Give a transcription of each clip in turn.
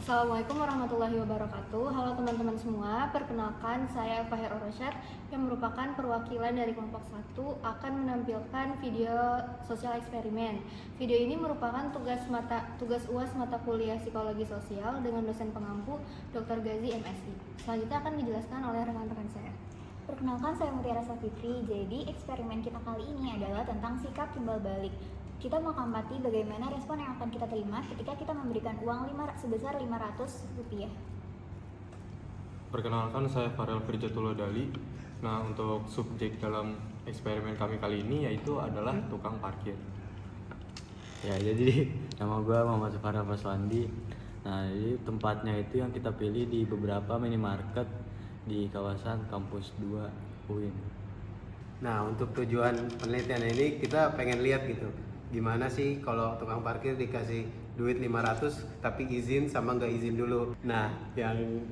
Assalamualaikum warahmatullahi wabarakatuh. Halo teman-teman semua, perkenalkan saya Fahir Orosyad yang merupakan perwakilan dari kelompok 1 akan menampilkan video sosial eksperimen. Video ini merupakan tugas UAS mata kuliah psikologi sosial dengan dosen pengampu Dr. Gazi MSI. Selanjutnya akan dijelaskan oleh rekan-rekan saya. Perkenalkan, saya Mutiara Safitri. Jadi eksperimen kita kali ini adalah tentang sikap timbal balik. Kita mau amati bagaimana respon yang akan kita terima ketika kita memberikan uang sebesar Rp500. Perkenalkan, saya Farel Firjatullah Dali. Nah, untuk subjek dalam eksperimen kami kali ini yaitu adalah tukang parkir. Ya, jadi nama gue Muhammad Farel Faswandi. Nah, jadi tempatnya itu yang kita pilih di beberapa minimarket di kawasan Kampus 2 UIN. Nah, untuk tujuan penelitian ini kita pengen lihat gitu, gimana sih kalau tukang parkir dikasih duit 500 tapi izin sama nggak izin dulu. Nah, yang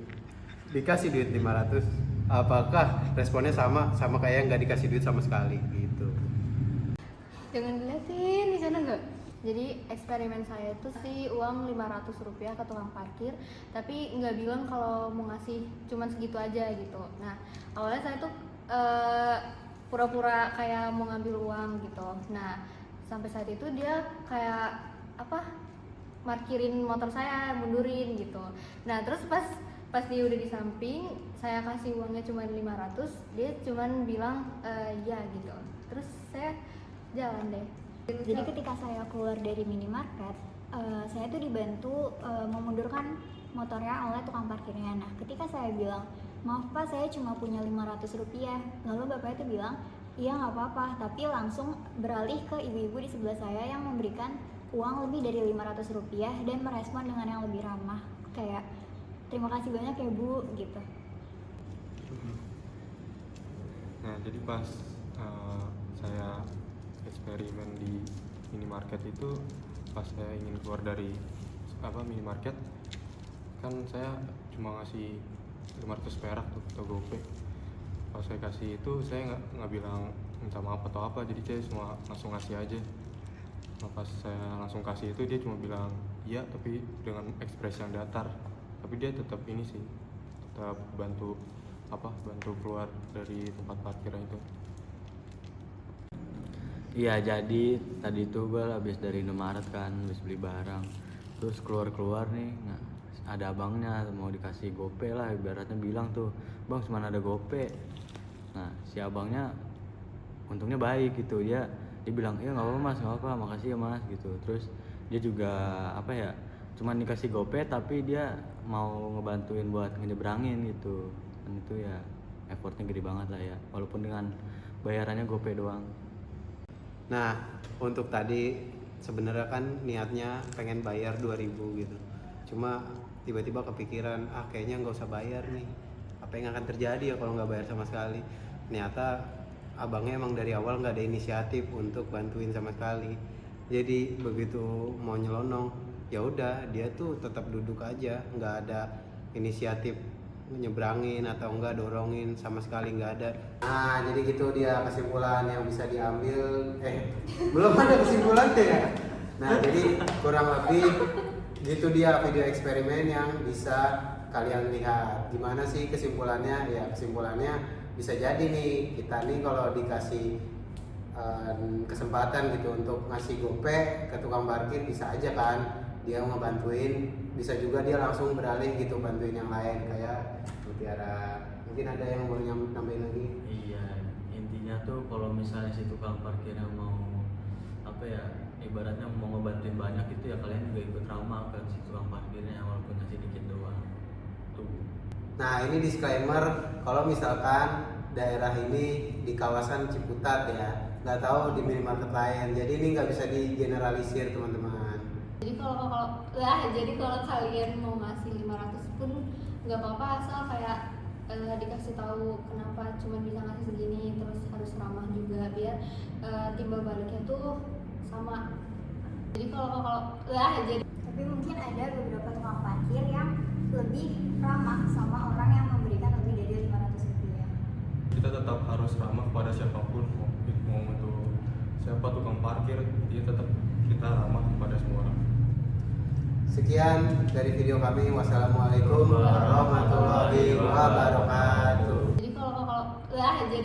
dikasih duit 500 apakah responnya sama kayak yang nggak dikasih duit sama sekali gitu. Jangan dilihatin di sana nggak? Jadi eksperimen saya itu sih uang Rp500 ke tukang parkir, tapi nggak bilang kalau mau ngasih cuman segitu aja gitu. Nah, awalnya saya tuh pura-pura kayak mau ngambil uang gitu. Nah, sampai saat itu dia kayak parkirin motor saya, mundurin gitu. Nah, terus pas dia udah di samping, saya kasih uangnya cuma 500, dia cuman bilang ya gitu. Terus saya jalan deh. Jadi ketika saya keluar dari minimarket, saya tuh dibantu memundurkan motornya oleh tukang parkirnya. Nah, ketika saya bilang, maaf Pak, saya cuma punya Rp500, lalu bapaknya tuh bilang, iya nggak apa-apa, tapi langsung beralih ke ibu-ibu di sebelah saya yang memberikan uang lebih dari Rp500 dan merespon dengan yang lebih ramah, kayak terima kasih banyak ya Bu gitu. Nah, jadi pas saya eksperimen di minimarket itu, pas saya ingin keluar dari minimarket, kan saya cuma ngasih 500 perak tuh atau GoPay. Pas saya kasih itu, saya nggak bilang minta maaf atau apa, jadi saya cuma langsung ngasih aja. Nah, pas saya langsung kasih itu, dia cuma bilang iya, tapi dengan ekspresi yang datar. Tapi dia tetap bantu keluar dari tempat parkiran itu. Iya, jadi tadi tuh gue habis dari Indomaret kan, habis beli barang. Terus keluar nih, nah ada abangnya mau dikasih GoPay lah, ibaratnya bilang tuh, bang cuma ada GoPay. Nah, si abangnya untungnya baik gitu, dia bilang iya nggak apa mas, nggak apa, makasih ya mas gitu. Terus dia juga cuman dikasih GoPay tapi dia mau ngebantuin buat ngejebrangin gitu. Dan itu ya effortnya gede banget lah ya, walaupun dengan bayarannya GoPay doang. Nah, untuk tadi sebenarnya kan niatnya pengen bayar 2.000 gitu. Cuma tiba-tiba kepikiran, kayaknya nggak usah bayar nih. Apa yang akan terjadi ya kalau nggak bayar sama sekali? Ternyata abangnya emang dari awal nggak ada inisiatif untuk bantuin sama sekali. Jadi begitu mau nyelonong, ya udah dia tuh tetap duduk aja, nggak ada inisiatif nyebrangin atau enggak dorongin, sama sekali nggak ada. Nah, jadi gitu dia kesimpulan yang bisa diambil. Belum ada kesimpulannya ya. Nah, jadi kurang lebih gitu dia video eksperimen yang bisa kalian lihat. Gimana sih kesimpulannya? Ya kesimpulannya bisa jadi nih, kita nih kalau dikasih kesempatan gitu untuk ngasih GoPay ke tukang parkir, bisa aja kan dia ngebantuin, bisa juga dia langsung beralih gitu bantuin yang lain kayak Mutiara. Mungkin ada yang mau nambahin lagi? Iya, intinya tuh kalau misalnya si tukang parkirnya mau ibaratnya mau ngebantuin banyak itu ya kalian juga ikut ramah ke si tukang parkirnya walaupun ngasih dikit doang tuh. Nah, ini disclaimer kalau misalkan daerah ini di kawasan Ciputat ya, nggak tahu di minimarket lain, jadi ini nggak bisa digeneralisir teman-teman. Jadi kalau kalian mau ngasih 500 pun nggak apa-apa, asal kayak dikasih tahu kenapa cuma bisa ngasih segini, terus harus ramah juga biar timbal baliknya tuh sama. Tapi mungkin ada beberapa tukang parkir yang lebih ramah sama orang yang memberikan lebih dari Rp500. Kita tetap harus ramah pada siapapun, mau itu siapa tukang parkir, dia tetap kita ramah kepada semua orang. Sekian dari video kami. Wassalamualaikum warahmatullahi wabarakatuh.